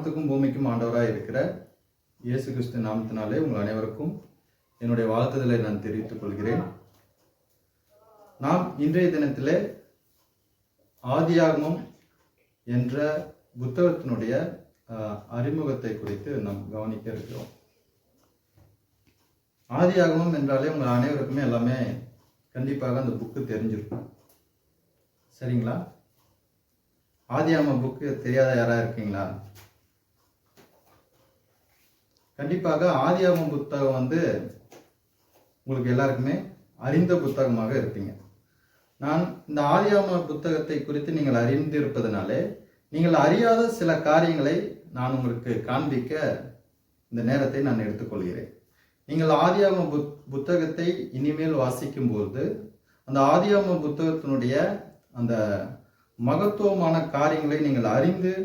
வானத்துக்கும் பூமிக்கும் ஆண்டவராக இருக்கிற இயேசு கிறிஸ்து நாமத்தினாலே உங்கள் அனைவருக்கும் என்னுடைய வாழ்த்துதலை நான் தெரிவித்துக் கொள்கிறேன். நாம் இன்றைய தினத்திலே ஆதியாகமம் என்ற புத்தகத்தினுடைய அறிமுகத்தை குறித்து நாம் கவனிக்க இருக்கிறோம். ஆதியாகமம் என்றாலே உங்கள் அனைவருக்குமே எல்லாமே கண்டிப்பாக அந்த புக்கு தெரிஞ்சிருக்கும். சரிங்களா? ஆதியாகம புக்கு தெரியாத யாரா இருக்கீங்களா? கண்டிப்பாக ஆதியாகம புத்தகம் உங்களுக்கு எல்லாருக்குமே அறிந்த புத்தகமாக இருப்பீங்க. நான் இந்த ஆதியாகம புத்தகத்தை குறித்து நீங்கள் அறிந்திருப்பதனாலே நீங்கள் அறியாத சில காரியங்களை நான் உங்களுக்கு காண்பிக்க இந்த நேரத்தை நான் எடுத்துக்கொள்கிறேன். நீங்கள் ஆதியாகம புத்தகத்தை இனிமேல் வாசிக்கும் போது அந்த ஆதியாகம புத்தகத்தினுடைய அந்த மகத்துவமான காரியங்களை நீங்கள் அறிந்து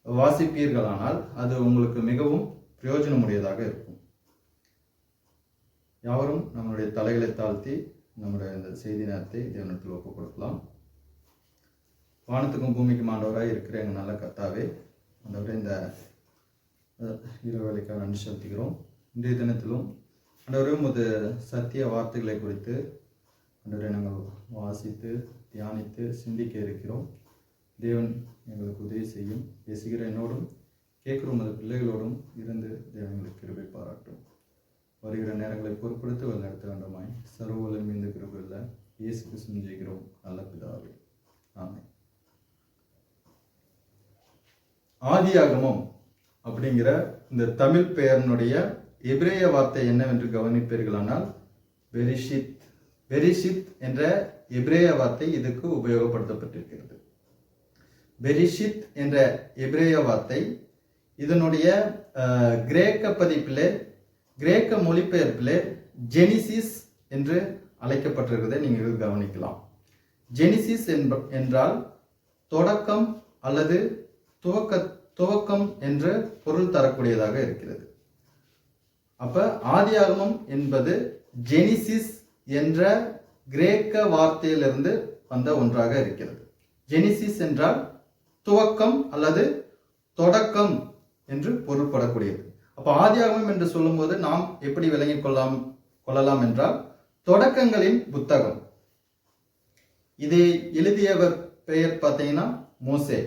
வாசிப்பீர்களானால் அது உங்களுக்கு மிகவும் பிரயோஜனமுடையதாக இருக்கும். யாவரும் நம்முடைய தலைகளை தாழ்த்தி நம்முடைய இந்த செய்தி நேரத்தை தேவனிடத்தில் ஒப்புக் கொடுக்கலாம். வானத்துக்கும் பூமிக்கும் ஆண்டவராக இருக்கிற எங்கள் நல்ல கர்த்தாவே, ஆண்டவரே, இந்த இரவு வேளைக்காக நன்றி செலுத்துகிறோம். இன்றைய தினத்திலும் ஆண்டவரே உமது சத்திய வார்த்தைகளை குறித்து ஆண்டவரே நாங்கள் வாசித்து தியானித்து சிந்திக்க இருக்கிறோம். தேவன் எங்களுக்கு உதவி செய்யும். பேசுகிற என்னோடும் கேட்கிற உமது பிள்ளைகளோடும் இருந்து தேவன் எங்களுக்கு கிருபை பாராட்டும். வருகிற நேரங்களை பொறுப்படுத்தி வழிநடத்த வேண்டுமாய் சர்வவல்லமை இந்த கிருபையில் இயேசு கிறிஸ்து ஜெயிக்கிறோம் நல்ல பிதாவே, ஆமென். ஆதியாகமம் அப்படிங்கிற இந்த தமிழ் பெயரினுடைய எபிரேய வார்த்தை என்னவென்று கவனிப்பீர்களானால் பெரிஷித் என்ற எபிரேய வார்த்தை இதுக்கு உபயோகப்படுத்தப்பட்டிருக்கிறது. பெரிஷித் என்ற எபிரேய வார்த்தை இதனுடைய கிரேக்க பதிப்பிலே, கிரேக்க மொழிபெயர்ப்பிலே ஜெனிசிஸ் என்று அழைக்கப்பட்டிருக்கிறதை நீங்கள் கவனிக்கலாம். ஜெனிசிஸ் என்றால் தொடக்கம் அல்லது துவக்கம் என்று பொருள் தரக்கூடியதாக இருக்கிறது. அப்ப ஆதியாகமம் என்பது ஜெனிசிஸ் என்ற கிரேக்க வார்த்தையிலிருந்து வந்த ஒன்றாக இருக்கிறது. ஜெனிசிஸ் என்றால் துவக்கம் அல்லது தொடக்கம் என்று பொருள்படக்கூடியது. அப்ப ஆதியாகமம் என்று சொல்லும் போது நாம் எப்படி விளங்கிக் கொள்ளலாம் என்றால் தொடக்கங்களின் புத்தகம். இதை எழுதியவர் பெயர் பார்த்தீங்கன்னா மோசே.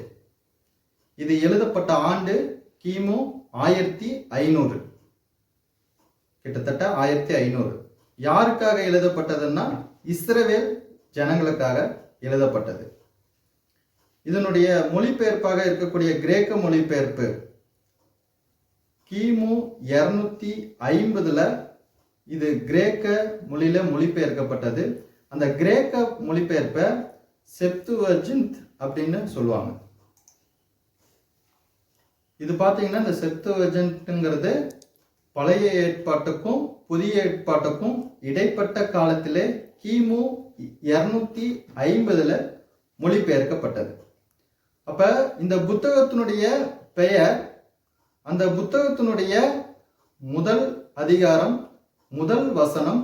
இது எழுதப்பட்ட ஆண்டு கிமு 1500, கிட்டத்தட்ட 1500. யாருக்காக எழுதப்பட்டதுன்னா இஸ்ரவேல் ஜனங்களுக்காக எழுதப்பட்டது. இதனுடைய மொழிபெயர்ப்பாக இருக்கக்கூடிய கிரேக்க மொழிபெயர்ப்பு கிமு 250 இது கிரேக்க மொழியில மொழிபெயர்க்கப்பட்டது. அந்த கிரேக்க மொழிபெயர்ப்பை செப்துவஜின்த் அப்படின்னு சொல்லுவாங்க. இது பார்த்தீங்கன்னா இந்த செப்துவஜின்ட்ங்கிறது பழைய ஏற்பாட்டுக்கும் புதிய ஏற்பாட்டுக்கும் இடைப்பட்ட காலத்திலே கிமு 250 மொழிபெயர்க்கப்பட்டது. அப்ப இந்த புத்தகத்தினுடைய பெயர் அந்த புத்தகத்தினுடைய முதல் அதிகாரம், முதல் வசனம்,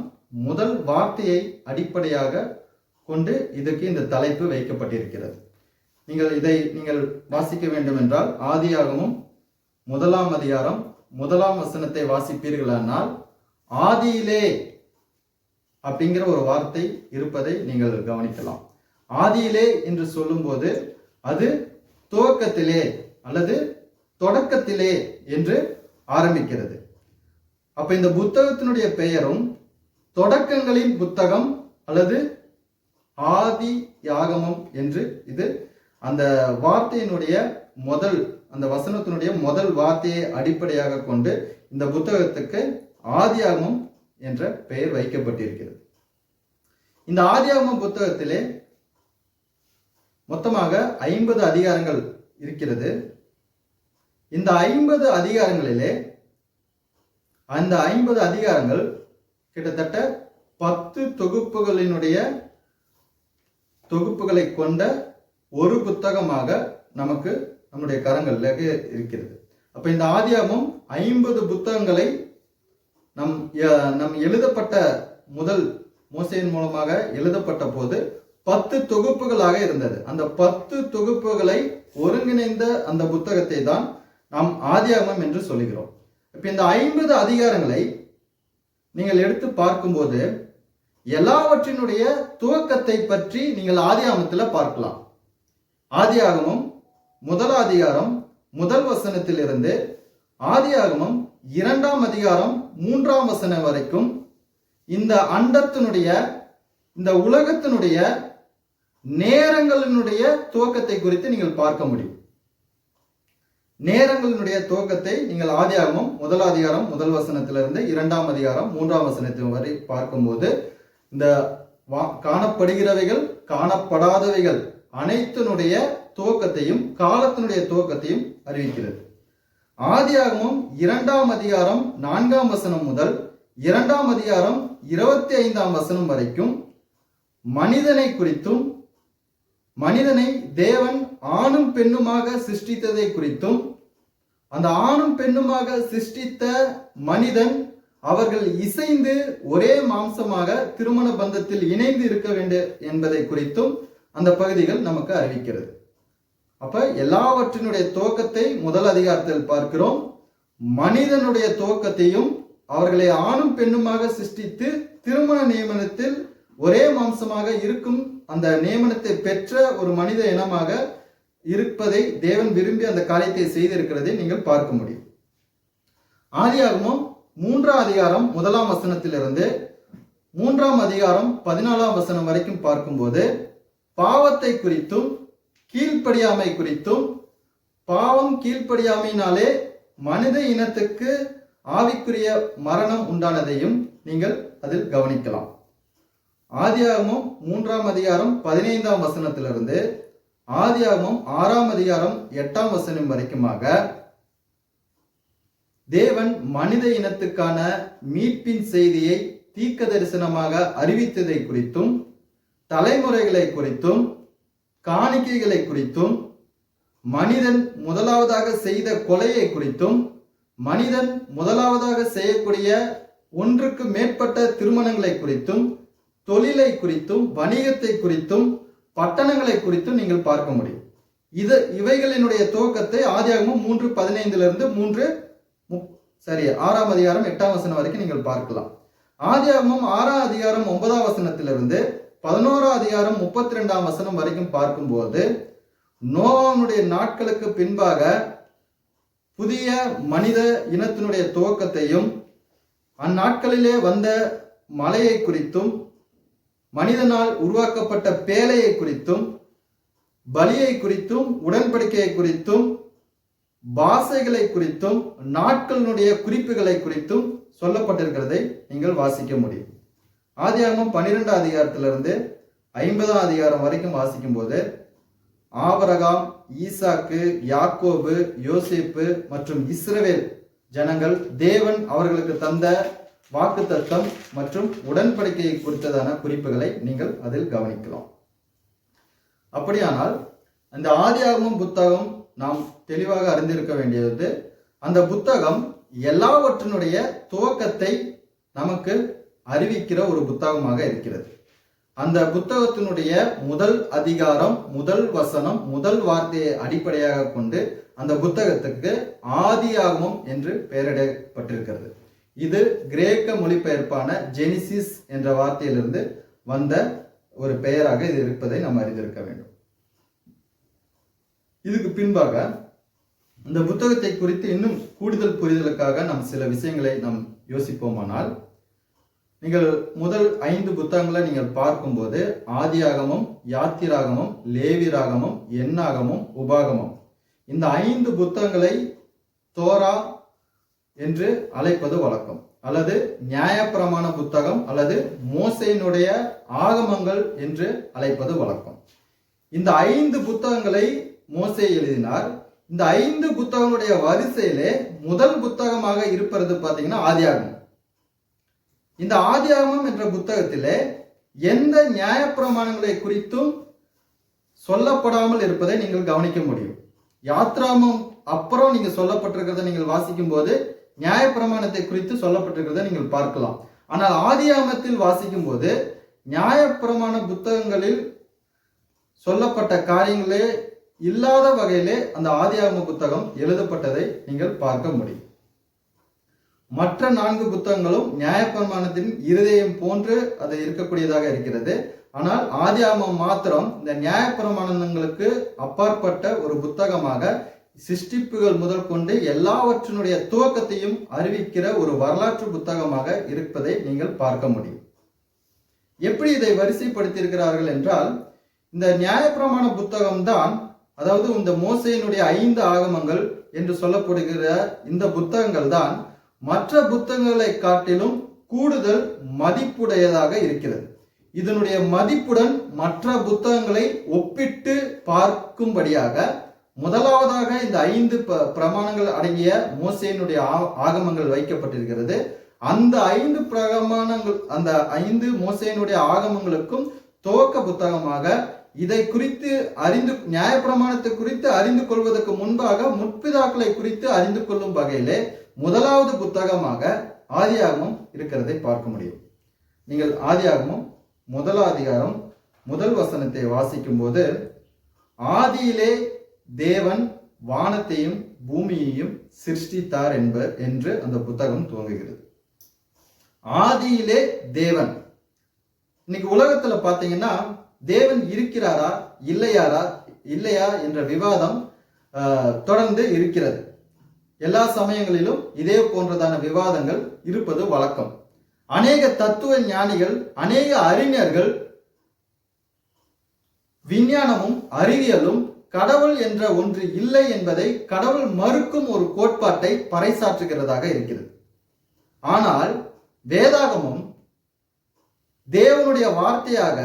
முதல் வார்த்தையை அடிப்படையாக கொண்டு இதுக்கு இந்த தலைப்பு வைக்கப்பட்டிருக்கிறது. நீங்கள் வாசிக்க வேண்டும் என்றால் ஆதியாகமம் 1ஆம் அதிகாரம் 1ஆம் வசனத்தை வாசிப்பீர்களானால் ஆதியிலே அப்படிங்கிற ஒரு வார்த்தை இருப்பதை நீங்கள் கவனிக்கலாம். ஆதியிலே என்று சொல்லும்போது அது துவக்கத்திலே அல்லது தொடக்கத்திலே என்று ஆரம்பிக்கிறது. அப்ப இந்த புத்தகத்தினுடைய பெயரும் தொடக்கங்களின் புத்தகம் அல்லது ஆதியாகமம் என்று இது அந்த வார்த்தையினுடைய அந்த வசனத்தினுடைய முதல் வார்த்தையை அடிப்படையாக கொண்டு இந்த புத்தகத்துக்கு ஆதியாகமம் என்ற பெயர் வைக்கப்பட்டிருக்கிறது. இந்த ஆதியாகமம் புத்தகத்திலே மொத்தமாக 50 அதிகாரங்கள் இருக்கிறது. இந்த 50 அதிகாரங்களிலே அந்த 50 அதிகாரங்கள் கிட்டத்தட்ட 10 தொகுப்புகளை கொண்ட ஒரு புத்தகமாக நமக்கு நம்முடைய கரங்களில் இருக்கிறது. அப்ப இந்த ஆதியாகமம் 50 புத்தகங்களை நம் எழுதப்பட்ட முதல் மோசேயின் மூலமாக எழுதப்பட்ட போது 10 தொகுப்புகளாக இருந்தது. அந்த 10 தொகுப்புகளை ஒருங்கிணைந்த அந்த புத்தகத்தை தான் நாம் ஆதியாகமம் என்று சொல்லுகிறோம். இப்ப இந்த 50 அதிகாரங்களை நீங்கள் எடுத்து பார்க்கும்போது எல்லாவற்றினுடைய துவக்கத்தை பற்றி நீங்கள் ஆதியாகமத்தில் பார்க்கலாம். ஆதியாகமம் முதல் அதிகாரம் முதல் வசனத்திலிருந்து ஆதியாகமம் 2ஆம் அதிகாரம் 3ஆம் வசனம் வரைக்கும் இந்த அண்டத்தினுடைய இந்த உலகத்தினுடைய நேரங்களினுடைய துவக்கத்தை குறித்து நீங்கள் பார்க்க முடியும். நேரங்களினுடைய துவக்கத்தை நீங்கள் ஆதியாகமம் முதல் அதிகாரம் முதல் வசனத்திலிருந்து 2ஆம் அதிகாரம் 3ஆம் வசனத்தின் வரை பார்க்கும்போது இந்த காணப்படுகிறவைகள் காணப்படாதவைகள் அனைத்தினுடைய துவக்கத்தையும் காலத்தினுடைய துவக்கத்தையும் அறிவிக்கிறது. ஆதியாகமம் 2ஆம் அதிகாரம் 4ஆம் வசனம் முதல் 2ஆம் அதிகாரம் 25ஆம் வசனம் வரைக்கும் மனிதனை குறித்தும் மனிதனை தேவன் ஆணும் பெண்ணுமாக சிருஷ்டித்ததை குறித்தும் அந்த ஆணும் பெண்ணுமாக சிருஷ்டித்த மனிதன் அவர்கள் இசைந்து ஒரே மாம்சமாக திருமண பந்தத்தில் இணைந்து இருக்க வேண்டும் என்பதை குறித்தும் அந்த பகுதிகள் நமக்கு அறிவிக்கிறது. அப்ப எல்லாவற்றினுடைய துவக்கத்தை முதல் அதிகாரத்தில் பார்க்கிறோம். மனிதனுடைய துவக்கத்தையும் அவர்களை ஆணும் பெண்ணுமாக சிருஷ்டித்து திருமண நியமனத்தில் ஒரே மாம்சமாக இருக்கும் அந்த நியமனத்தை பெற்ற ஒரு மனித இனமாக இருப்பதை தேவன் விரும்பி அந்த காரியத்தை செய்திருக்கிறதை நீங்கள் பார்க்க முடியும். ஆதியாகமம் 3ஆம் அதிகாரம் 1ஆம் வசனத்திலிருந்து 3ஆம் அதிகாரம் 14ஆம் வசனம் வரைக்கும் பார்க்கும்போது பாவத்தை குறித்தும் கீழ்ப்படியாமை குறித்தும் பாவம் கீழ்ப்படியாமையினாலே மனித இனத்துக்கு ஆவிக்குரிய மரணம் உண்டானதையும் நீங்கள் அதில் கவனிக்கலாம். ஆதியாகமம் 3ஆம் அதிகாரம் 15ஆம் வசனத்திலிருந்து ஆதியாகமம் 6ஆம் அதிகாரம் 8ஆம் வசனம் வரைக்குமாக தேவன் மனித இனத்துக்கான மீட்பின் செய்தியை தீர்க்க தரிசனமாக அறிவித்ததை குறித்தும் தலைமுறைகளை குறித்தும் காணிக்கைகளை குறித்தும் மனிதன் முதலாவதாக செய்த கொலையை குறித்தும் மனிதன் முதலாவதாக செய்யக்கூடிய ஒன்றுக்கு மேற்பட்ட திருமணங்களை குறித்தும் தொழிலை குறித்தும் வணிகத்தை குறித்தும் பட்டணங்களை குறித்தும் நீங்கள் பார்க்க முடியும். இவைகளினுடைய துவக்கத்தை ஆதியாகமம் 3:15 6ஆம் அதிகாரம் 8ஆம் வசனம் வரைக்கும் நீங்கள் பார்க்கலாம். ஆதியாகமம் 6ஆம் அதிகாரம் 9ஆம் வசனத்திலிருந்து 11ஆம் அதிகாரம் 32ஆம் வசனம் வரைக்கும் பார்க்கும்போது நோவாவுடைய நாட்களுக்கு பின்பாக புதிய மனித இனத்தினுடைய துவக்கத்தையும் அந்நாட்களிலே வந்த மலையை குறித்தும் மனிதனால் உருவாக்கப்பட்ட பேழையை குறித்தும் பலியை குறித்தும் உடன்படிக்கையை குறித்தும் பாஷைகளை குறித்தும் நாட்களினுடைய குறிப்புகளை குறித்தும் சொல்லப்பட்டிருக்கிறதை நீங்கள் வாசிக்க முடியும். ஆதியாகமம் 12ஆம் அதிகாரத்திலிருந்து 50ஆம் அதிகாரம் வரைக்கும் வாசிக்கும் போது ஆபிரகாம், ஈசாக்கு, யாக்கோபு, யோசேப்பு மற்றும் இஸ்ரவேல் ஜனங்கள் தேவன் அவர்களுக்கு தந்த வாக்குத்தத்தம் மற்றும் உடன்படிக்கையை குறித்ததான குறிப்புகளை நீங்கள் அதில் கவனிக்கலாம். அப்படியானால் அந்த ஆதியாகமம் புத்தகம் நாம் தெளிவாக அறிந்திருக்க வேண்டியது, அந்த புத்தகம் எல்லாவற்றினுடைய துவக்கத்தை நமக்கு அறிவிக்கிற ஒரு புத்தகமாக இருக்கிறது. அந்த புத்தகத்தினுடைய முதல் அதிகாரம், முதல் வசனம், முதல் வார்த்தையை அடிப்படையாக கொண்டு அந்த புத்தகத்துக்கு ஆதியாகமம் என்று பெயரிடப்பட்டிருக்கிறது. இது கிரேக்க மொழிபெயர்ப்பான ஜெனிசிஸ் என்ற வார்த்தையிலிருந்து வந்த ஒரு பெயராக இது இருப்பதை நாம் அறிந்திருக்க வேண்டும். இதுக்கு பின்பாக இந்த புத்தகத்தை குறித்து இன்னும் கூடுதல் புரிதலுக்காக நாம் சில விஷயங்களை நாம் யோசிப்போமானால், நீங்கள் முதல் 5 புத்தகங்களை நீங்கள் பார்க்கும்போது ஆதியாகமம், யாத்திராகமம், லேவியராகமம், எண்ணாகமம், உபாகமம், இந்த 5 புத்தகங்களை தோரா என்று அழைப்பது வழக்கம், அல்லது நியாயப்பிரமாண புத்தகம் அல்லது மோசேயினுடைய ஆகமங்கள் என்று அழைப்பது வழக்கம். இந்த 5 புத்தகங்களை மோசே எழுதினார். இந்த 5 புத்தகங்களுடைய வரிசையிலே முதல் புத்தகமாக இருப்பது பார்த்தீங்கன்னா ஆதியாகமம். இந்த ஆதியாகமம் என்ற புத்தகத்திலே எந்த நியாயப்பிரமாணங்களை குறித்தும் சொல்லப்படாமல் இருப்பதை நீங்கள் கவனிக்க முடியும். யாத்ராமம் அப்புறம் நீங்க சொல்லப்பட்டிருக்கிறத நீங்கள் வாசிக்கும் போது நியாயப்பிரமாணத்தை குறித்து சொல்லப்பட்டிருக்கிறத நீங்கள் பார்க்கலாம். ஆனால் ஆதியாகமத்தில் வாசிக்கும் போது நியாயப்பிரமாண புத்தகங்களில் சொல்லப்பட்ட காரியங்களே இல்லாத வகையிலே அந்த ஆதியாகம புத்தகம் எழுதப்பட்டதை நீங்கள் பார்க்க முடியும். மற்ற 4 புத்தகங்களும் நியாயப்பிரமாணத்தின் இருதயம் போன்று அது இருக்கக்கூடியதாக இருக்கிறது. ஆனால் ஆதியாகமம் மாத்திரம் இந்த நியாயப்பிரமாணங்களுக்கு அப்பாற்பட்ட ஒரு புத்தகமாக சிருஷ்டிப்புகள் முதல் கொண்டு எல்லாவற்றினுடைய துவக்கத்தையும் அறிவிக்கிற ஒரு வரலாற்று புத்தகமாக இருப்பதை நீங்கள் பார்க்க முடியும். எப்படி இதை வரிசைப்படுத்தி இருக்கிறார்கள் என்றால், இந்த நியாயப்பிரமாண புத்தகம்தான், அதாவது இந்த மோசேயினுடைய 5 ஆகமங்கள் என்று சொல்லப்படுகிற இந்த புத்தகங்கள் தான் மற்ற புத்தகங்களை காட்டிலும் கூடுதல் மதிப்புடையதாக இருக்கிறது. இதனுடைய மதிப்புடன் மற்ற புத்தகங்களை ஒப்பிட்டு பார்க்கும்படியாக முதலாவதாக இந்த 5 பிரமாணங்கள் அடங்கிய மோசேயினுடைய ஆகமங்கள் வைக்கப்பட்டிருக்கிறது. அந்த 5 பிரமாணங்கள், அந்த 5 மோசேயினுடைய ஆகமங்களுக்கும் துவக்க புத்தகமாக இதை குறித்து நியாயப்பிரமாணத்தை குறித்து அறிந்து கொள்வதற்கு முன்பாக முற்பிதாக்களை குறித்து அறிந்து கொள்ளும் வகையிலே முதலாவது புத்தகமாக ஆதியாகமம் இருக்கிறதை பார்க்க முடியும். நீங்கள் ஆதியாகமம் 1 அதிகாரம் 1 வசனத்தை வாசிக்கும் போது, ஆதியிலே தேவன் வானத்தையும் பூமியையும் சிருஷ்டித்தார் என்று அந்த புத்தகம் துவங்குகிறது. ஆதியிலே தேவன். இன்னைக்கு உலகத்துல பாத்தீங்கன்னா தேவன் இருக்கிறாரா இல்லையா என்ற விவாதம் தொடர்ந்து இருக்கிறது. எல்லா சமயங்களிலும் இதே போன்றதான விவாதங்கள் இருப்பது வழக்கம். அநேக தத்துவ ஞானிகள், அநேக அறிஞர்கள் விஞ்ஞானமும் அறிவியலும் கடவுள் என்ற ஒன்று இல்லை என்பதை கடவுள் மறுக்கும் ஒரு கோட்பாட்டை பறைசாற்றுகிறதாக இருக்கிறது. ஆனால் வேதாகமம் தேவனுடைய வார்த்தையாக,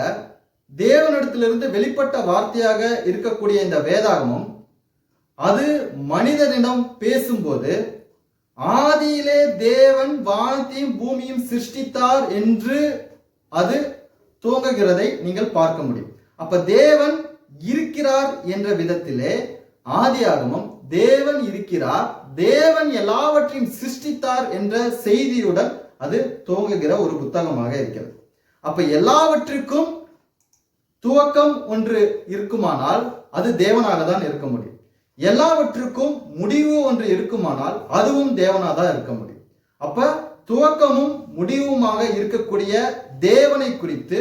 தேவனிடத்திலிருந்து வெளிப்பட்ட வார்த்தையாக இருக்கக்கூடிய இந்த வேதாகமம், அது மனிதனிடம் பேசும்போது ஆதியிலே தேவன் வானத்தையும் பூமியும் சிருஷ்டித்தார் என்று அது துவங்குகிறதை நீங்கள் பார்க்க முடியும். அப்ப தேவன் இருக்கிறார் என்ற விதத்திலே ஆதியாகமம் தேவன் இருக்கிறார், தேவன் எல்லாவற்றையும் சிருஷ்டித்தார் என்ற செய்தியுடன் அது துவங்குகிற ஒரு புத்தகமாக இருக்கிறது. அப்ப எல்லாவற்றுக்கும் துவக்கம் ஒன்று இருக்குமானால் அது தேவனாக தான் இருக்க முடியும். எல்லாவற்றுக்கும் முடிவு ஒன்று இருக்குமானால் அதுவும் தேவனாக தான் இருக்க முடியும். அப்ப துவக்கமும் முடிவுமாக இருக்கக்கூடிய தேவனை குறித்து,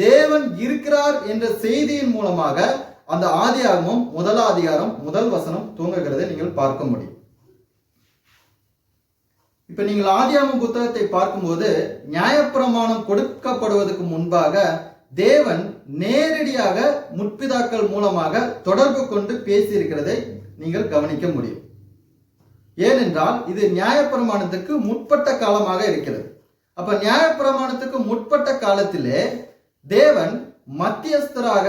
தேவன் இருக்கிறார் என்ற செய்தியின் மூலமாக அந்த ஆதியாகமம் 1 அதிகாரம் 1 வசனம் துவங்குகிறதை நீங்கள் பார்க்க முடியும். இப்ப நீங்கள் ஆதியாகம புத்தகத்தை பார்க்கும்போது நியாயப்பிரமாணம் கொடுக்கப்படுவதற்கு முன்பாக தேவன் நேரடியாக முற்பிதாக்கள் மூலமாக தொடர்பு கொண்டு பேசியிருக்கிறதை நீங்கள் கவனிக்க முடியும். ஏனென்றால் இது நியாயப்பிரமாணத்துக்கு முற்பட்ட காலமாக இருக்கிறது. அப்ப நியாயப்பிரமாணத்துக்கு முற்பட்ட காலத்திலே தேவன் மத்தியஸ்தராக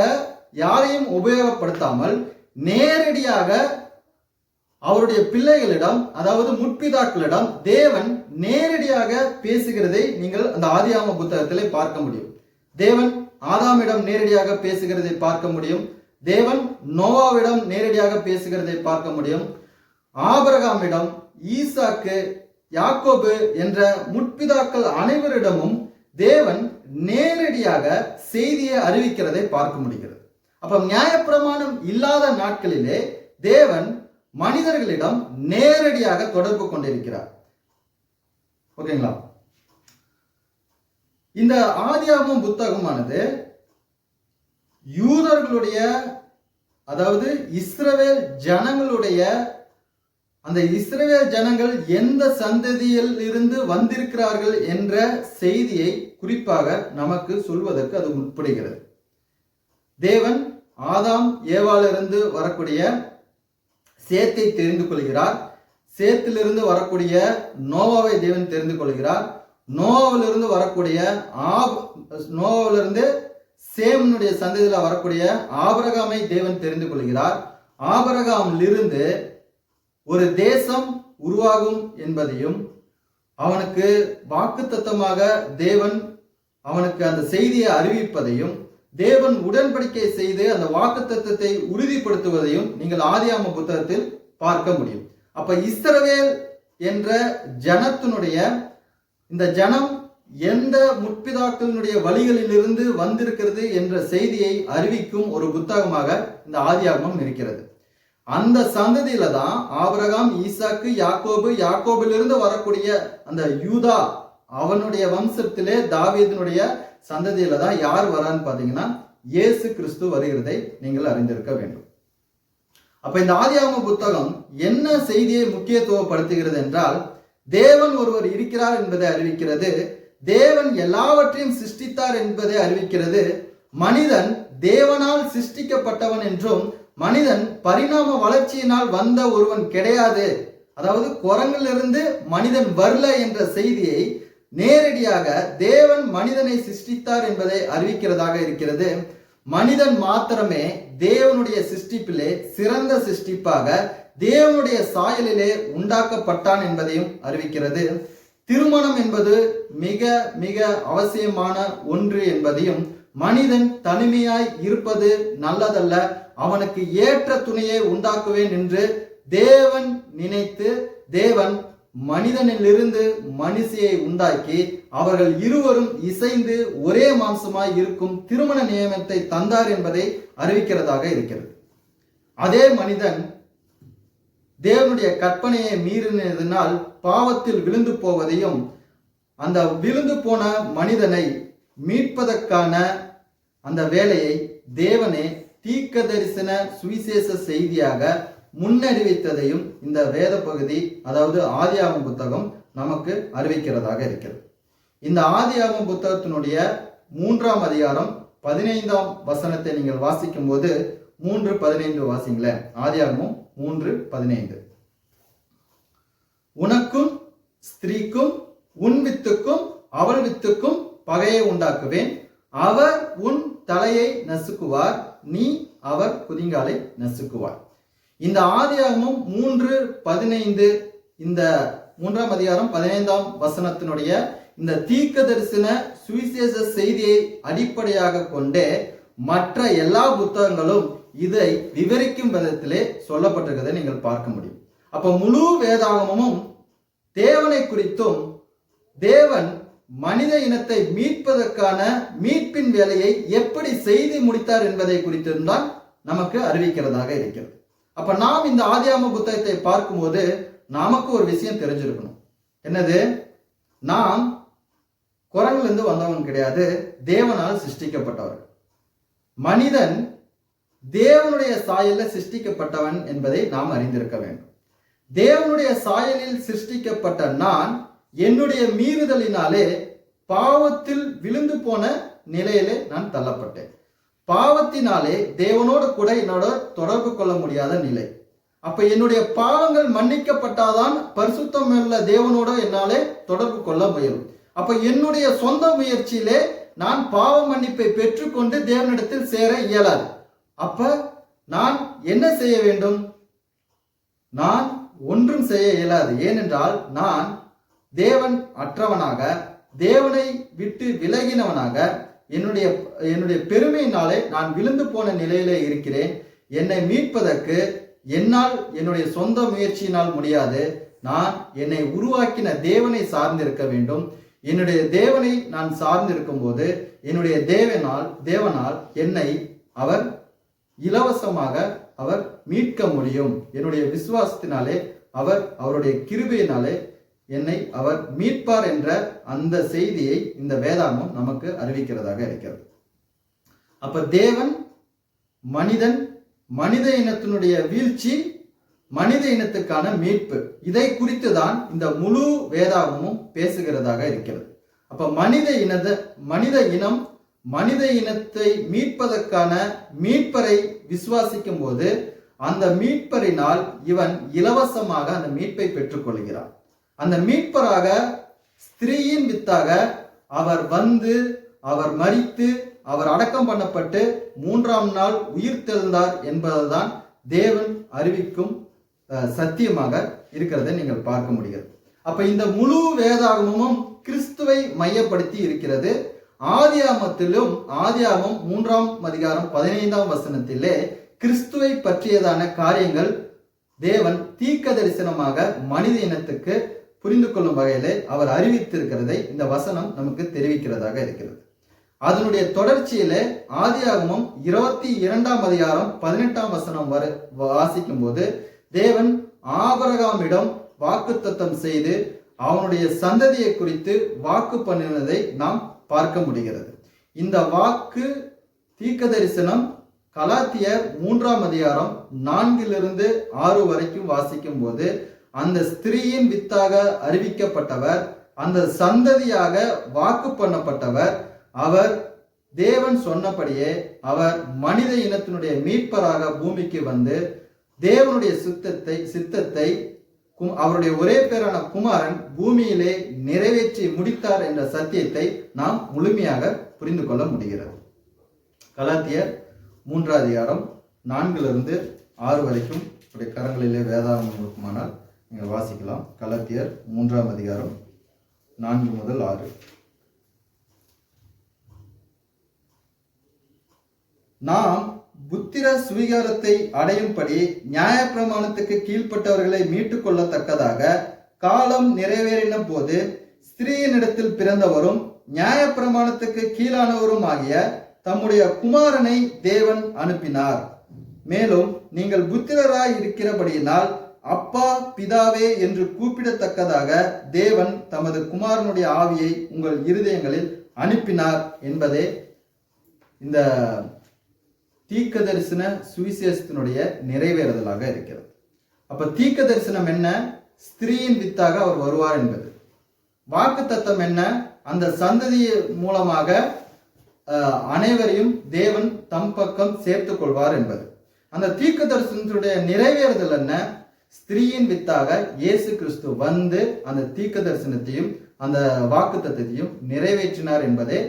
யாரையும் உபயோகப்படுத்தாமல் நேரடியாக அவருடைய பிள்ளைகளிடம், அதாவது முற்பிதாக்களிடம் தேவன் நேரடியாக பேசுகிறதை நீங்கள் அந்த ஆதியாகம புத்தகத்திலே பார்க்க முடியும். தேவன் ஆதாமிடம் நேரடியாக பேசுகிறதை பார்க்க முடியும். தேவன் நோவாவிடம் நேரடியாக பேசுகிறதை பார்க்க முடியும். ஆபிரகாமிடம், ஈசாக்கு, யாக்கோபு என்ற முற்பிதாக்கள் அனைவரிடமும் தேவன் நேரடியாக செய்தியை அறிவிக்கிறதை பார்க்க முடிகிறது. அப்ப நியாயப்பிரமாணம் இல்லாத நாட்களிலே தேவன் மனிதர்களிடம் நேரடியாக தொடர்பு கொண்டிருக்கிறார். ஓகேங்களா? இந்த ஆதியாகமம் புத்தகமானது யூதர்களுடைய, அதாவது இஸ்ரவேல் ஜனங்களுடைய, அந்த இஸ்ரவேல் ஜனங்கள் எந்த சந்ததியில் இருந்து வந்திருக்கிறார்கள் என்ற செய்தியை குறிப்பாக நமக்கு சொல்வதற்கு அது முற்படுகிறது. தேவன் ஆதாம் ஏவாளிலிருந்து வரக்கூடிய சேத்தை தெரிந்து கொள்கிறார். சேத்திலிருந்து வரக்கூடிய நோவாவை தேவன் தெரிந்து கொள்கிறார். நோவாவிலிருந்து வரக்கூடிய நோவாவிலிருந்து சேமனுடைய சந்ததியில் வரக்கூடிய ஆபிரகாமை தேவன் தெரிந்து கொள்கிறார். ஆபிரகாமிலிருந்து ஒரு தேசம் உருவாகும் என்பதையும், அவனுக்கு வாக்குத்தத்தமாக தேவன் அவனுக்கு அந்த செய்தியை அறிவிப்பதையும், தேவன் உடன்படிக்கை செய்து அந்த வாக்குத்தத்தத்தை உறுதிப்படுத்துவதையும் நீங்கள் ஆதியாகம புத்தகத்தில் பார்க்க முடியும். அப்ப இஸ்ரவேல் என்ற ஜனத்தினுடைய, இந்த ஜனம் எந்த முற்பிதாக்களினுடைய வழிகளிலிருந்து வந்திருக்கிறது என்ற செய்தியை அறிவிக்கும் ஒரு புத்தகமாக இந்த ஆதியாகமம் இருக்கிறது. அந்த சந்ததியில தான் ஆபிரகாம், ஈசாக்கு, யாக்கோபு, யாக்கோபிலிருந்து வரக்கூடிய அந்த யூதா, அவனுடைய வம்சத்திலே தாவீதினுடைய சந்ததியில தான் யார் வரான்னு பாத்தீங்கன்னா இயேசு கிறிஸ்து வருகிறதை நீங்கள் அறிந்திருக்க வேண்டும். அப்ப இந்த ஆதியாகம புத்தகம் என்ன செய்தியை முக்கியத்துவப்படுத்துகிறது என்றால், தேவன் ஒருவர் இருக்கிறார் என்பதை அறிவிக்கிறது, தேவன் எல்லாவற்றையும் சிருஷ்டித்தார் என்பதை அறிவிக்கிறது, மனிதன் தேவனால் சிருஷ்டிக்கப்பட்டவன் என்றும் மனிதன் பரிணாம வளர்ச்சியினால் வந்த ஒருவன் கிடையாது, அதாவது குரங்கிலிருந்து மனிதன் வரல என்ற செய்தியை நேரடியாக தேவன் மனிதனை சிருஷ்டித்தார் என்பதை அறிவிக்கிறதாக இருக்கிறது. மனிதன் மாத்திரமே தேவனுடைய சிருஷ்டிப்பிலே சிறந்த சிருஷ்டிப்பாக தேவனுடைய சாயலிலே உண்டாக்கப்பட்டான் என்பதையும் அறிவிக்கிறது. திருமணம் என்பது மிக மிக அவசியமான ஒன்று என்பதையும், மனிதன் தனிமையாய் இருப்பது நல்லதல்ல, அவனுக்கு ஏற்ற துணையை உண்டாக்குவேன் என்று தேவன் நினைத்து தேவன் மனிதனிலிருந்து மனுஷியை உண்டாக்கி அவர்கள் இருவரும் இசைந்து ஒரே மாம்சமாய் இருக்கும் திருமண நியமத்தை தந்தார் என்பதை அறிவிக்கிறதாக இருக்கிறது. அதே மனிதன் தேவனுடைய கற்பனையை மீறினதினால் பாவத்தில் விழுந்து போவதையும், அந்த விழுந்து போன மனிதனை மீட்பதற்கான அந்த வேலையை தேவனே தீர்க்க தரிசன சுவிசேஷ செய்தியாக முன்னறிவித்ததையும் இந்த வேத பகுதி, அதாவது ஆதியாகம புத்தகம் நமக்கு அறிவிக்கிறதாக இருக்கிறது. இந்த ஆதியாகம புத்தகத்தினுடைய 3ஆம் அதிகாரம் 15ஆம் வசனத்தை நீங்கள் வாசிக்கும் போது 3:15 வாசிங்களேன். ஆதியாகமம் 3:15. உனக்கும் ஸ்திரீக்கும் உன் வித்துக்கும் அவள் வித்துக்கும் பகையை உண்டாக்குவேன், அவர் உன் தலையை நசுக்குவார், நீ அவர் குதிங்காலை நசுக்குவார். இந்த ஆதியாகமம் 3:15, இந்த 3ஆம் அதிகாரம் 15ஆம் வசனத்தினுடைய இந்த தீர்க்க தரிசன சுவிசேஷ செய்தியை அடிப்படையாக கொண்டே மற்ற எல்லா புத்தகங்களும் இதை விவரிக்கும் விதத்திலே சொல்லப்பட்டிருக்கிறதை நீங்கள் பார்க்க முடியும். அப்ப முழு வேதாகமும் தேவனை குறித்தும், தேவன் மனித இனத்தை மீட்பதற்கான மீட்பின் வேலையை எப்படி செய்து முடித்தார் என்பதை குறித்திருந்தான் நமக்கு அறிவிக்கிறதாக இருக்கிறது. அப்ப நாம் இந்த ஆதியாகம புத்தகத்தை பார்க்கும்போது நமக்கு ஒரு விஷயம் தெரிஞ்சிருக்கணும். என்னது? நாம் குரங்கிலிருந்து வந்தவன் கிடையாது, தேவனால் சிருஷ்டிக்கப்பட்டவர். மனிதன் தேவனுடைய சாயலில் சிருஷ்டிக்கப்பட்டவன் என்பதை நாம் அறிந்திருக்க வேண்டும். தேவனுடைய சாயலில் சிருஷ்டிக்கப்பட்ட நான் என்னுடைய மீறுதலினாலே பாவத்தில் விழுந்து போன நிலையிலே நான் தள்ளப்பட்டேன். பாவத்தினாலே தேவனோடு கூட என்னோட தொடர்பு கொள்ள முடியாத நிலை. அப்ப என்னுடைய பாவங்கள் மன்னிக்கப்பட்டாதான் பரிசுத்தம் உள்ள தேவனோட என்னாலே தொடர்பு கொள்ள முயலும். அப்ப என்னுடைய சொந்த முயற்சியிலே நான் பாவ மன்னிப்பை பெற்றுக்கொண்டு தேவனிடத்தில் சேர இயலாது. அப்ப நான் என்ன செய்ய வேண்டும்? நான் ஒன்றும் செய்ய இயலாது. ஏனென்றால் நான் தேவன் அற்றவனாக, தேவனை விட்டு விலகினவனாக, என்னுடைய பெருமையினாலே நான் விழுந்து போன நிலையிலே இருக்கிறேன். என்னை மீட்பதற்கு என்னால், என்னுடைய சொந்த முயற்சியினால் முடியாது. நான் என்னை உருவாக்கின தேவனை சார்ந்திருக்க வேண்டும். என்னுடைய தேவனை நான் சார்ந்திருக்கும் போது என்னுடைய தேவனால் என்னை அவர் இலவசமாக அவர் மீட்க முடியும். என்னுடைய விசுவாசத்தினாலே அவருடைய கிருபையினாலே என்னை அவர் மீட்பார் என்ற அந்த செய்தியை இந்த வேதாகமம் நமக்கு அறிவிக்கிறதாக இருக்கிறது. அப்ப தேவன், மனிதன், மனித இனத்தினுடைய வீழ்ச்சி, மனித இனத்துக்கான மீட்பு, இதை குறித்து தான் இந்த முழு வேதாகமும் பேசுகிறதாக இருக்கிறது. அப்ப மனித இனம் மனித இனத்தை மீட்பதற்கான மீட்பரை விசுவாசிக்கும் போது அந்த மீட்பரினால் இவன் இலவசமாக அந்த மீட்பை பெற்றுக் கொள்கிறான். அந்த மீட்பராக ஸ்திரீயின் வித்தாக அவர் வந்து, அவர் மரித்து, அவர் அடக்கம் பண்ணப்பட்டு 3ஆம் நாள் உயிர் தெழுந்தார் என்பதுதான் தேவன் அறிவிக்கும் சத்தியமாக இருக்கிறதை நீங்கள் பார்க்க முடிகிறது. அப்ப இந்த முழு வேதாகமும் கிறிஸ்துவை மையப்படுத்தி இருக்கிறது. ஆதியாகமம் 3ஆம் அதிகாரம் 15ஆம் வசனத்திலே கிறிஸ்துவை பற்றியதான காரியங்கள் தேவன் தீர்க்க தரிசனமாக மனித இனத்துக்கு புரிந்து கொள்ளும் வகையிலே அவர் அறிவித்திருக்கிறதை இந்த வசனம் நமக்கு தெரிவிக்கிறதாக இருக்கிறது. அதனுடைய தொடர்ச்சியிலே ஆதியாகமம் 22ஆம் அதிகாரம் 18ஆம் வசனம் வாசிக்கும் போது தேவன் ஆபிரகாமிடம் வாக்குத்தத்தம் செய்து அவனுடைய சந்ததியை குறித்து வாக்கு பண்ணினதை நாம் பார்க்க முடிகிறது. இந்த வாக்கு தீர்க்க தரிசனம் கலாத்தியர் 3ஆம் அதிகாரம் 4-6 வரைக்கும் வாசிக்கும் போது அந்த ஸ்திரீயின் வித்தாக அறிவிக்கப்பட்டவர், அந்த சந்ததியாக வாக்கு பண்ணப்பட்டவர், அவர் தேவன் சொன்னபடியே அவர் மனித இனத்தினுடைய மீட்பராக பூமிக்கு வந்து தேவனுடைய சித்தத்தை அவருடைய ஒரே பேரான குமாரன் பூமியிலே நிறைவேற்றி முடித்தார் என்ற சத்தியத்தை நாம் முழுமையாக புரிந்து கொள்ள முடிகிறது. கலாத்தியர் 3ஆம் அதிகாரம் 4-6 வரைக்கும் கரங்களிலே வேதாகமம் இருக்குமானால் நீங்கள் வாசிக்கலாம். கலாத்தியர் 3ஆம் அதிகாரம் 4-6. நாம் புத்திர சுவீகாரத்தை அடையும்படி நியாயப்பிரமாணத்துக்கு கீழ்ப்பட்டவர்களை மீட்டுக் கொள்ளத்தக்கதாக காலம் நிறைவேறின போது ஸ்திரீயினிடத்தில் பிறந்தவரும் நியாயப்பிரமாணத்துக்கு கீழானவரும் ஆகிய தம்முடைய குமாரனை தேவன் அனுப்பினார். மேலும் நீங்கள் புத்திரராய் இருக்கிறபடியினால் அப்பா பிதாவே என்று கூப்பிடத்தக்கதாக தேவன் தமது குமாரனுடைய ஆவியை உங்கள் இருதயங்களில் அனுப்பினார் என்பதே இந்த தீர்க்க தரிசன சுவிசேஷத்தினுடைய நிறைவேறுதலாக இருக்கிறது. அப்ப தீர்க்க தரிசனம் என்ன? ஸ்திரீயின் வித்தாக அவர் வருவார் என்பது. வாக்கு தத்தம் என்ன? அந்த சந்ததி மூலமாக அனைவரையும் தேவன் தம் பக்கம் சேர்த்துக் கொள்வார் என்பது. அந்த தீர்க்க தரிசனத்தினுடைய நிறைவேறுதல் என்ன? ஸ்திரீயின் வித்தாக இயேசு கிறிஸ்து வந்து அந்த தீர்க்க தரிசனத்தையும் அந்த வாக்கு தத்தத்தையும் நிறைவேற்றினார் என்பதே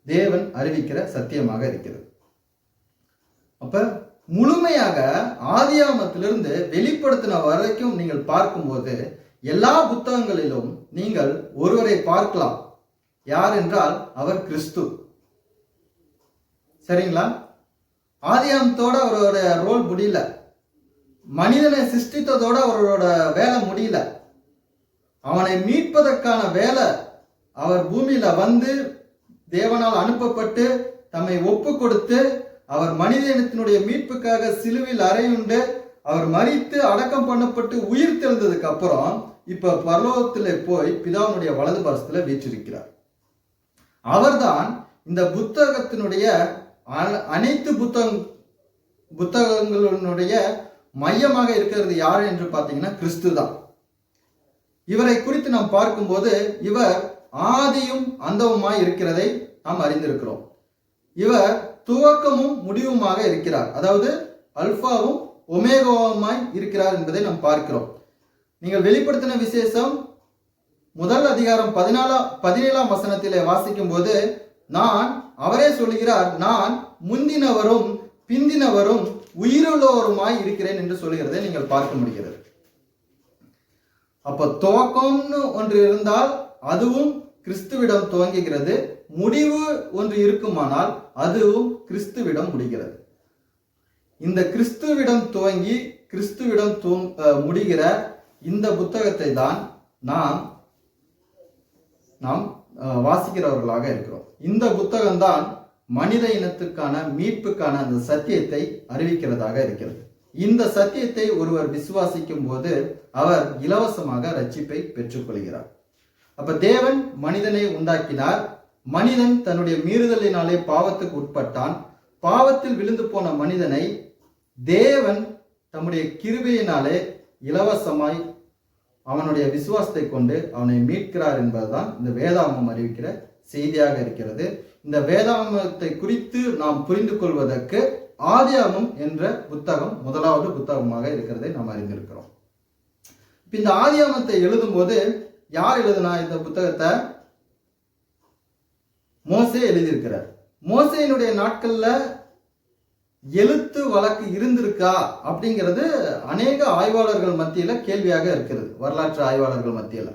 தேவன் அறிவிக்கிற சத்தியமாக இருக்கிறது. அப்ப முழுமையாக ஆதியாகமத்திலிருந்து வெளிப்படுத்தின வரைக்கும் நீங்கள் பார்க்கும்போது எல்லா புத்தகங்களிலும் நீங்கள் ஒருவரை பார்க்கலாம். யார் என்றால் அவர் கிறிஸ்து. சரிங்களா? ஆதியாகமத்தோட அவரோட ரோல் முடியல. மனிதனை சிருஷ்டித்ததோட அவரோட வேலை முடியல. அவனை மீட்பதற்கான வேலை அவர் பூமியில வந்து தேவனால் அனுப்பப்பட்டு தம்மை ஒப்பு கொடுத்து அவர் மனித இனத்தினுடைய மீட்புக்காக சிலுவையில் அறையுண்டு அவர் மரித்து அடக்கம் பண்ணப்பட்டு உயிர் தெழுந்ததுக்கு அப்புறம் இப்ப பரலோகத்திலே போய் பிதாவுடைய வலது பாரசத்துல வீற்றிருக்கிறார். அவர்தான் இந்த புத்தகத்தினுடைய அனைத்து புத்தகங்களுடைய மையமாக இருக்கிறது யார் என்று பார்த்தீங்கன்னா கிறிஸ்து தான். இவரை குறித்து நாம் பார்க்கும்போது இவர் ஆதியும் அந்தவுமாய் இருக்கிறதை நாம் அறிந்திருக்கிறோம். இவர் துவக்கமும் முடிவுமாக இருக்கிறார். அதாவது அல்பாவும் ஒமேகாவுமாய் இருக்கிறார் என்பதை நாம் பார்க்கிறோம். நீங்கள் வெளிப்படுத்தின விசேஷம் 1 அதிகாரம் 17ஆம் வசனத்திலே வாசிக்கும் போது அவரே சொல்கிறார், நான் முந்தினவரும் பிந்தினவரும் உயிருள்ளவருமாய் இருக்கிறேன் என்று சொல்கிறதை நீங்கள் பார்க்க முடிகிறது. அப்ப துவக்கம்னு ஒன்று இருந்தால் அதுவும் கிறிஸ்துவிடம் துவங்குகிறது. முடிவு ஒன்று இருக்குமானால் அதுவும் கிறிஸ்துவிடம் முடிகிறது. இந்த கிறிஸ்துவிடம் துவங்கி கிறிஸ்துவிடம் முடிகிற இந்த புத்தகத்தை தான் நாம் வாசிக்கிறவர்களாக இருக்கிறோம். இந்த புத்தகம்தான் மனித இனத்துக்கான மீட்புக்கான அந்த சத்தியத்தை அறிவிக்கிறதாக இருக்கிறது. இந்த சத்தியத்தை ஒருவர் விசுவாசிக்கும் போது அவர் இலவசமாக ரட்சிப்பை பெற்றுக்கொள்கிறார். அப்ப தேவன் மனிதனை உண்டாக்கினார். மனிதன் தன்னுடைய மீறுதலினாலே பாவத்துக்கு உட்பட்டான். பாவத்தில் விழுந்து போன மனிதனை தேவன் தம்முடைய கிருபையினாலே இலவசமாய் அவனுடைய விசுவாசத்தை கொண்டு அவனை மீட்கிறார் என்பதுதான் இந்த வேதாகமம் அறிவிக்கிற செய்தியாக இருக்கிறது. இந்த வேதாகமத்தை குறித்து நாம் புரிந்து கொள்வதற்கு ஆதியாகமம் என்ற புத்தகம் முதலாவது புத்தகமாக இருக்கிறதை நாம் அறிந்திருக்கிறோம். இந்த ஆதியாகமத்தை எழுதும் போது யார் எழுதினா இந்த புத்தகத்தை? மோசே எழுதியிருக்கிறார். மோசேயினுடைய நாட்கள்ல எழுத்து வழக்கு இருந்திருக்கா அப்படிங்கிறது அநேக ஆய்வாளர்கள் மத்தியில கேள்வியாக இருக்கிறது, வரலாற்று ஆய்வாளர்கள் மத்தியில.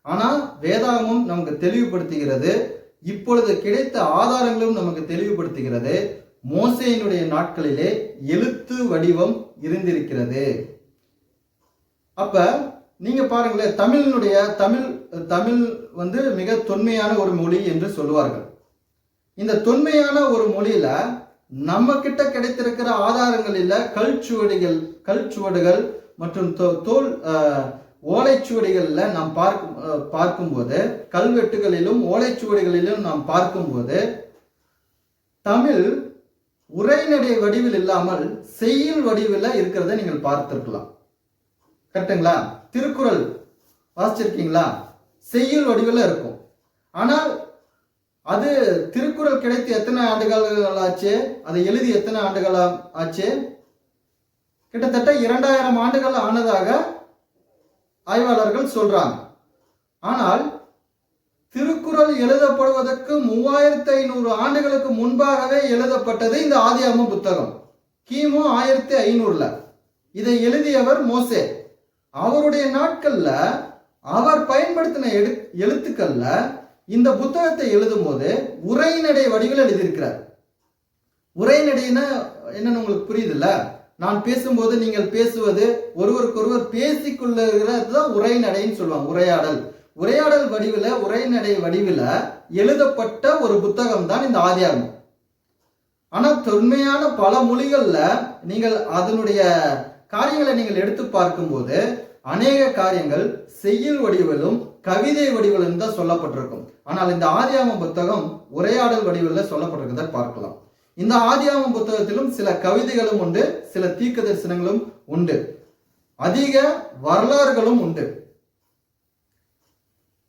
ஆனா வேதாகமம் நமக்கு தெளிவுபடுத்துகிறது, இப்பொழுது கிடைத்த ஆதாரங்களும் நமக்கு தெளிவுபடுத்துகிறது, மோசேயினுடைய நாட்களிலே எழுத்து வடிவம் இருந்திருக்கிறது. அப்ப நீங்க பாருங்களேன், தமிழ் வந்து மிக தொன்மையான ஒரு மொழி என்று சொல்லுவார்கள். இந்த தொன்மையான ஒரு மொழியில நம்ம கிட்ட கிடைத்திருக்கிற ஆதாரங்களில் கல்சுவடுகள் மற்றும் தோல் ஓலைச்சுவடிகள்ல நாம் பார்க்கும்போது, கல்வெட்டுகளிலும் ஓலைச்சுவடிகளிலும் நாம் பார்க்கும்போது தமிழ் உரைநடை வடிவில் இல்லாமல் செய்யுள் வடிவில் இருக்கிறத நீங்கள் பார்த்திருக்கலாம். கரெக்டுங்களா? திருக்குறள் வாசிச்சிருக்கீங்களா? செய்யுள் வடிவில் இருக்கும். ஆனால் அது திருக்குறள் கிடைத்து எத்தனை ஆண்டுகள் ஆச்சு? அதை எழுதி எத்தனை ஆண்டுகள் ஆச்சு? கிட்டத்தட்ட 2000 ஆண்டுகள் ஆனதாக ஆய்வாளர்கள் சொல்றாங்க. ஆனால் திருக்குறள் எழுதப்படுவதற்கு 3500 ஆண்டுகளுக்கு முன்பாகவே எழுதப்பட்டது இந்த ஆதியாகம புத்தகம். கிமு 1500. இதை எழுதியவர் மோசே. அவருடைய நாட்கள்ல அவர் பயன்படுத்தின எழுத்துக்கள்ல இந்த புத்தகத்தை எழுதும் போது உரைநடை வடிவில் எழுதியிருக்கிறார். உரைநடைன்னா என்னன்னு உங்களுக்கு புரியுதுல்ல? நான் பேசும்போது நீங்கள் பேசுவது, ஒருவருக்கொருவர் பேசிக்கொள்ளுகிறதுதான் உரைநடைன்னு சொல்லுவாங்க. உரையாடல் வடிவில், உரைநடை வடிவில் எழுதப்பட்ட ஒரு புத்தகம் தான் இந்த ஆதியாகமம். ஆனா தொன்மையான பல மொழிகள்ல நீங்கள் அதனுடைய காரியங்களை நீங்கள் எடுத்து பார்க்கும்போது அநேக காரியங்கள் செய்யுள் வடிவிலும் கவிதை வடிவிலும் தான் சொல்லப்பட்டிருக்கும். ஆனால் இந்த ஆதியாகம புத்தகம் உரையாடல் வடிவில் சொல்லப்பட்டிருக்கிறத பார்க்கலாம். இந்த ஆதியாகம புத்தகத்திலும் சில கவிதைகளும் உண்டு, சில தீர்க்க தரிசனங்களும் உண்டு, அதிக வரலாறுகளும் உண்டு.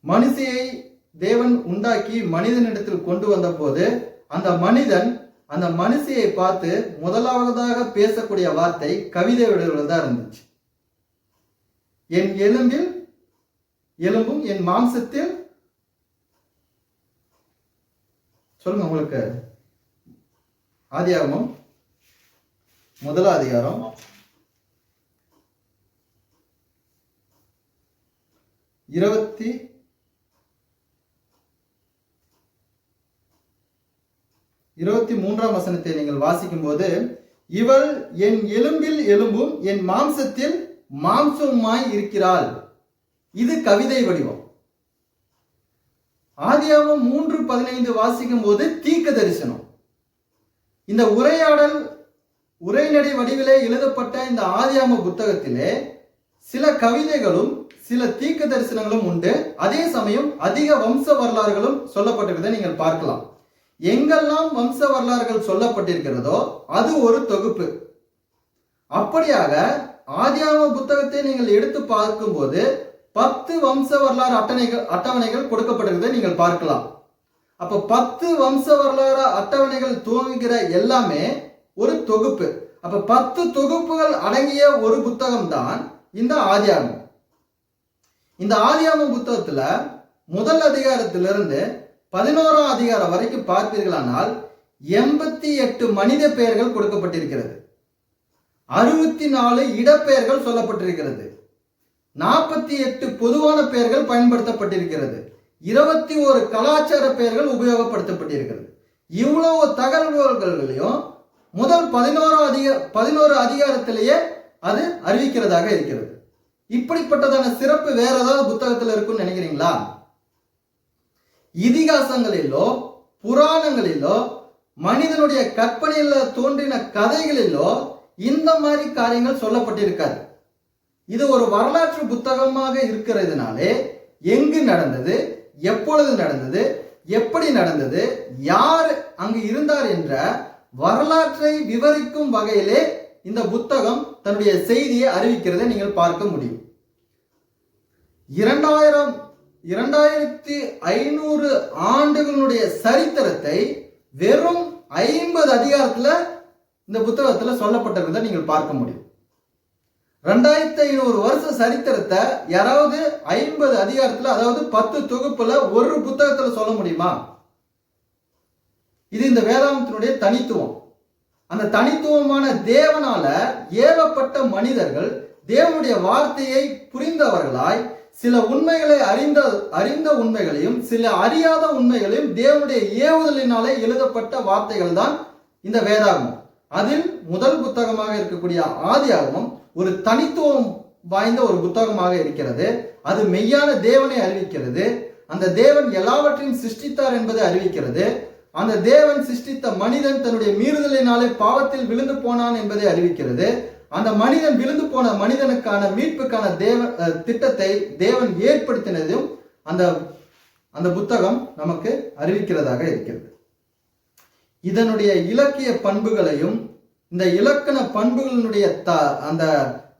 மனுஷியை தேவன் உண்டாக்கி மனிதனிடத்தில் கொண்டு வந்த போது அந்த மனிதன் அந்த மனுஷியை பார்த்து முதலாவதாக பேசக்கூடிய வார்த்தை கவிதை வடிவில் தான் இருந்துச்சு. என் எலும்பும் என் மாம்சத்தில், சொல்லுங்க உங்களுக்கு, ஆதியாகமம் 1 அதிகாரம் 23ஆம் வசனத்தை நீங்கள் வாசிக்கும் போது, இவள் என் எலும்பில் எலும்பும் என் மாம்சத்தில் மாம்சமாய் இருக்கிறாள். இது கவிதை வடிவம். ஆதியாகமம் 3:15 வாசிக்கும் போது தீர்க்க தரிசனம். இந்த உரைநடை வடிவிலே எழுதப்பட்ட இந்த ஆதியாகம புத்தகத்திலே சில கவிதைகளும் சில தீர்க்க தரிசனங்களும் உண்டு. அதே சமயம் அதிக வம்ச வரலாறுகளும் சொல்லப்பட்டிருக்கிறதை நீங்கள் பார்க்கலாம். எங்கெல்லாம் வம்ச வரலாறுகள் சொல்லப்பட்டிருக்கிறதோ அது ஒரு தொகுப்பு. அப்படியாக ஆதியாகம புத்தகத்தை நீங்கள் எடுத்து பார்க்கும்போது 10 வம்ச வரலாறு அட்டவணைகள் கொடுக்கப்பட்டிருக்கிறதை நீங்கள் பார்க்கலாம். அப்ப 10 வம்ச வரலாறு அட்டவணைகள் துவங்குகிற எல்லாமே ஒரு தொகுப்பு. அப்ப 10 தொகுப்புகள் அடங்கிய ஒரு புத்தகம் தான் இந்த ஆதியாகமம். இந்த ஆதியாகம புத்தகத்துல 1 அதிகாரத்திலிருந்து 11ஆம் அதிகாரம் வரைக்கும் பார்ப்பீர்களானால் 88 மனித பெயர்கள் கொடுக்கப்பட்டிருக்கிறது. 64 இடப்பெயர்கள் சொல்லப்பட்டிருக்கிறது. 48 பொதுவான பெயர்கள் பயன்படுத்தப்பட்டிருக்கிறது. 21 கலாச்சார பெயர்கள் உபயோகப்படுத்தப்பட்டிருக்கிறது. இவ்வளவு தகவல்களையும் முதல் 11 அதிகாரத்திலேயே அது அறிவிக்கிறதாக இருக்கிறது. இப்படிப்பட்டதான சிறப்பு வேற ஏதாவது புத்தகத்தில் இருக்குன்னு நினைக்கிறீங்களா? இதிகாசங்களிலோ புராணங்களிலோ மனிதனுடைய கற்பனையில தோன்றின கதைகளிலோ இந்த மாதிரி காரியங்கள் சொல்லப்பட்டிருக்காது. இது ஒரு வரலாற்று புத்தகமாக இருக்கிறதுனாலே எங்கு நடந்தது, எப்பொழுது நடந்தது, எப்படி நடந்தது, யார் அங்கு இருந்தார் என்ற வரலாற்றை விவரிக்கும் வகையிலே இந்த புத்தகம் தன்னுடைய செய்தியை அறிவிக்கிறதை நீங்கள் பார்க்க முடியும். 2500 ஆண்டுகளுடைய சரித்திரத்தை வெறும் 50 அதிகாரத்துல இந்த புத்தகத்துல சொல்லப்பட்டிருக்கிறத நீங்கள் பார்க்க முடியும். 2500 வருஷ சரித்திரத்தை யாராவது 50 அதிகாரத்துல, அதாவது 10 தொகுப்புல ஒரு புத்தகத்துல சொல்ல முடியுமா? இது இந்த வேதாந்தத்தினுடைய தனித்துவம். அந்த தனித்துவமான தேவனால ஏவப்பட்ட மனிதர்கள் தேவனுடைய வார்த்தையை புரிந்தவர்களாய் சில உண்மைகளை அறிந்த உண்மைகளையும் சில அறியாத உண்மைகளையும் தேவனுடைய ஏவுதலினாலே எழுதப்பட்ட வார்த்தைகள் தான் இந்த வேதாகமம். அதில் முதல் புத்தகமாக இருக்கக்கூடிய ஆதியாகமம் ஒரு தனித்துவம் வாய்ந்த ஒரு புத்தகமாக இருக்கிறது. அது மெய்யான தேவனை அறிவிக்கிறது. அந்த தேவன் எல்லாவற்றையும் சிருஷ்டித்தார் என்பதை அறிவிக்கிறது. அந்த தேவன் சிருஷ்டித்த மனிதன் தன்னுடைய மீறுதலினாலே பாவத்தில் விழுந்து போனான் என்பதை அறிவிக்கிறது. அந்த மனிதன் விழுந்து போன மனிதனுக்கான மீட்புக்கான திட்டத்தை தேவன் ஏற்படுத்தினதும் அந்த புத்தகம் நமக்கு அறிவிக்கிறதாக இருக்கிறது. இதனுடைய இலக்கிய பண்புகளையும் இந்த இலக்கண பண்புகளினுடைய அந்த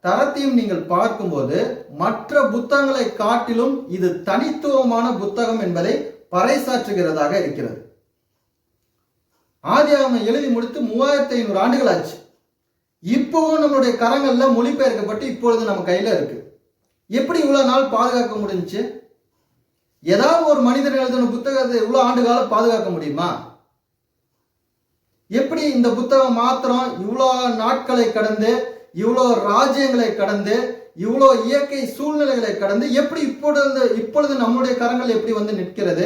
தரத்தையும் நீங்கள் பார்க்கும்போது மற்ற புத்தகங்களை காட்டிலும் இது தனித்துவமான புத்தகம் என்பதை பறைசாற்றுகிறதாக இருக்கிறது. ஆதியாகமம் எழுதி முடித்து 3500 ஆண்டுகள் ஆச்சு. இப்பவும் நம்மளுடைய கரங்கள்ல மொழிபெயர்க்கப்பட்டு இப்பொழுது நம்ம கையில இருக்கு. எப்படி இவ்வளவு நாள் பாதுகாக்க முடிஞ்சுச்சு? ஏதாவது ஒரு மனிதர் எழுதின புத்தகத்தை இவ்வளவு ஆண்டு காலம் பாதுகாக்க முடியுமா? எப்படி இந்த புத்தகம் மாத்திரம் இவ்வளோ நாட்களை கடந்து, இவ்வளோ ராஜ்யங்களை கடந்து, இவ்வளோ இயற்கை சூழ்நிலைகளை கடந்து எப்படி இப்பொழுது நம்முடைய கரங்கள் எப்படி வந்து நிற்கிறது?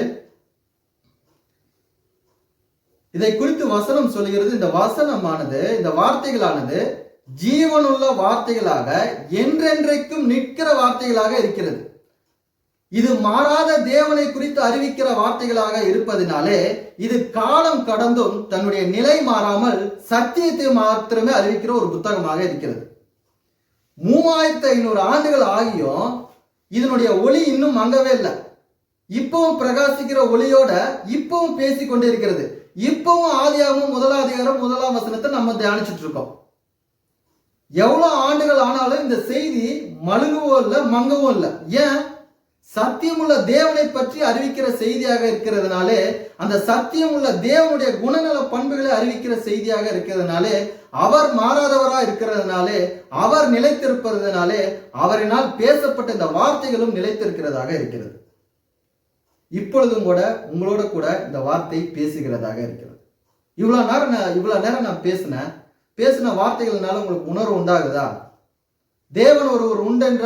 இதை குறித்து வசனம் சொல்கிறது. இந்த வசனமானது, இந்த வார்த்தைகளானது ஜீவனுள்ள வார்த்தைகளாக என்றென்றைக்கும் நிற்கிற வார்த்தைகளாக இருக்கிறது. இது மாறாத தேவனை குறித்து அறிவிக்கிற வார்த்தைகளாக இருப்பதினாலே இது காலம் கடந்தும் தன்னுடைய நிலை மாறாமல் சத்தியத்தை மாத்திரமே அறிவிக்கிற ஒரு புத்தகமாக இருக்கிறது. 3500 ஆண்டுகள் ஆகியும் இதனுடைய ஒளி இன்னும் மங்கவே இல்லை. இப்பவும் பிரகாசிக்கிற ஒளியோட இப்பவும் பேசிக்கொண்டே இருக்கிறது. இப்பவும் ஆதியாகமம் 1ஆம் அதிகாரம் 1ஆம் வசனத்தை நம்ம தியானிச்சுட்டு இருக்கோம். எவ்வளவு ஆண்டுகள் ஆனாலும் இந்த செய்தி மழுங்கவும் இல்லை, மங்கவும் இல்லை. ஏன்? சத்தியமுள்ள தேவனை பற்றி அறிவிக்கிற செய்தியாக இருக்கிறதுனாலே, அந்த சத்தியமுள்ள தேவனுடைய குணநல பண்புகளை அறிவிக்கிற செய்தியாக இருக்கிறதுனாலே, அவர் மாறாதவராக இருக்கிறதுனாலே, அவர் நிலைத்திருப்பதனாலே அவரினால் பேசப்பட்ட இந்த வார்த்தைகளும் நிலைத்திருக்கிறதாக இருக்கிறது. இப்பொழுதும் கூட உங்களோட கூட இந்த வார்த்தை பேசுகிறதாக இருக்கிறது. இவ்வளவு நேரம் நான் பேசின வார்த்தைகள்னால உங்களுக்கு உணர்வு உண்டாகுதா? தேவன் ஒருவர் உண்டென்ற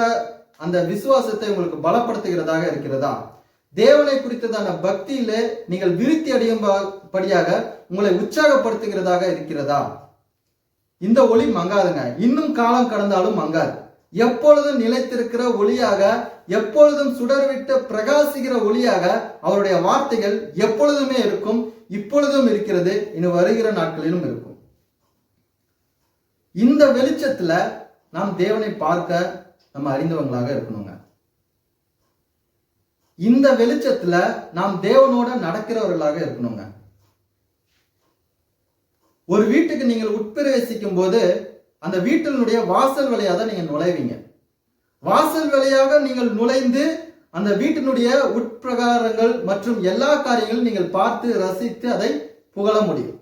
அந்த விசுவாசத்தை உங்களுக்கு பலப்படுத்துகிறதாக இருக்கிறதா? தேவனை குறித்ததான பக்தியிலே நீங்கள் விருத்தி அடையும்படியாக உங்களை உற்சாகப்படுத்துகிறதாக இருக்கிறதா? இந்த ஒளி மங்காதுங்க. இன்னும் காலம் கடந்தாலும் மங்காது. எப்பொழுதும் நிலைத்திருக்கிற ஒளியாக, எப்பொழுதும் சுடர்விட்டு பிரகாசிக்கிற ஒளியாக அவருடைய வார்த்தைகள் எப்பொழுதுமே இருக்கும். இப்பொழுதும் இருக்கிறது, இன்னும் வருகிற நாட்களிலும் இருக்கும். இந்த வெளிச்சத்துல நாம் தேவனை பார்க்க நம்ம அறிந்தவங்களாக இருக்கணுங்க. இந்த வெளிச்சத்துல நாம் தேவனோட நடக்கிறவர்களாக இருக்கணுங்க. ஒரு வீட்டுக்கு நீங்கள் உட்பிரவேசிக்கும் போது அந்த வீட்டினுடைய வாசல் வழியாக தான் நீங்க நுழைவீங்க. வாசல் வழியாக நீங்கள் நுழைந்து அந்த வீட்டினுடைய உட்பிரகாரங்கள் மற்றும் எல்லா காரியங்களும் நீங்கள் பார்த்து ரசித்து அதை புகழ முடியும்.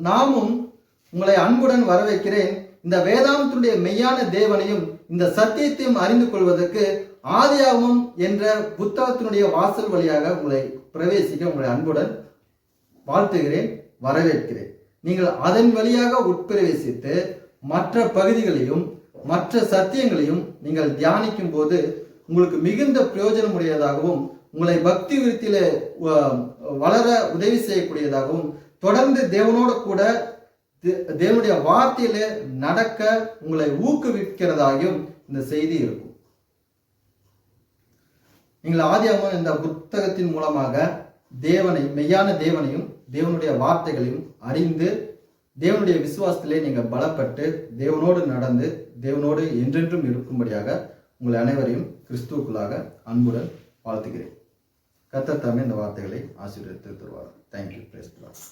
நாமும் உங்களை அன்புடன் வரவேற்கிறேன். இந்த வேதாந்தத்துடைய மெய்யான தேவனையும் இந்த சத்தியத்தையும் அறிந்து கொள்வதற்கு ஆதியாகமம் என்ற புத்தகத்தினுடைய வாசல் வழியாக உங்களை பிரவேசிக்க உங்களை அன்புடன் வாழ்த்துகிறேன், வரவேற்கிறேன். நீங்கள் அதன் வழியாக உட்பிரவேசித்து மற்ற பகுதிகளையும் மற்ற சத்தியங்களையும் நீங்கள் தியானிக்கும் போது உங்களுக்கு மிகுந்த பிரயோஜனம் உடையதாகவும் உங்களை பக்தி விருத்தியில வளர உதவி செய்யக்கூடியதாகவும் தொடர்ந்து தேவனோட கூட தேவனுடைய வார்த்தையில நடக்க உங்களை ஊக்குவிக்கிறதாகவும் இந்த செய்தி இருக்கும். நீங்கள் ஆதியாகமம் இந்த புத்தகத்தின் மூலமாக தேவனை, மெய்யான தேவனையும் தேவனுடைய வார்த்தைகளையும் அறிந்து தேவனுடைய விசுவாசத்திலே நீங்கள் பலப்பட்டு தேவனோடு நடந்து தேவனோடு என்றென்றும் இருக்கும்படியாக உங்கள் அனைவரையும் கிறிஸ்துவுக்குள்ளாக அன்புடன் வாழ்த்துகிறேன். கர்த்தர் தாமே இந்த வார்த்தைகளை ஆசீர்வதித்து தருவார். தேங்க்யூ. Praise the Lord.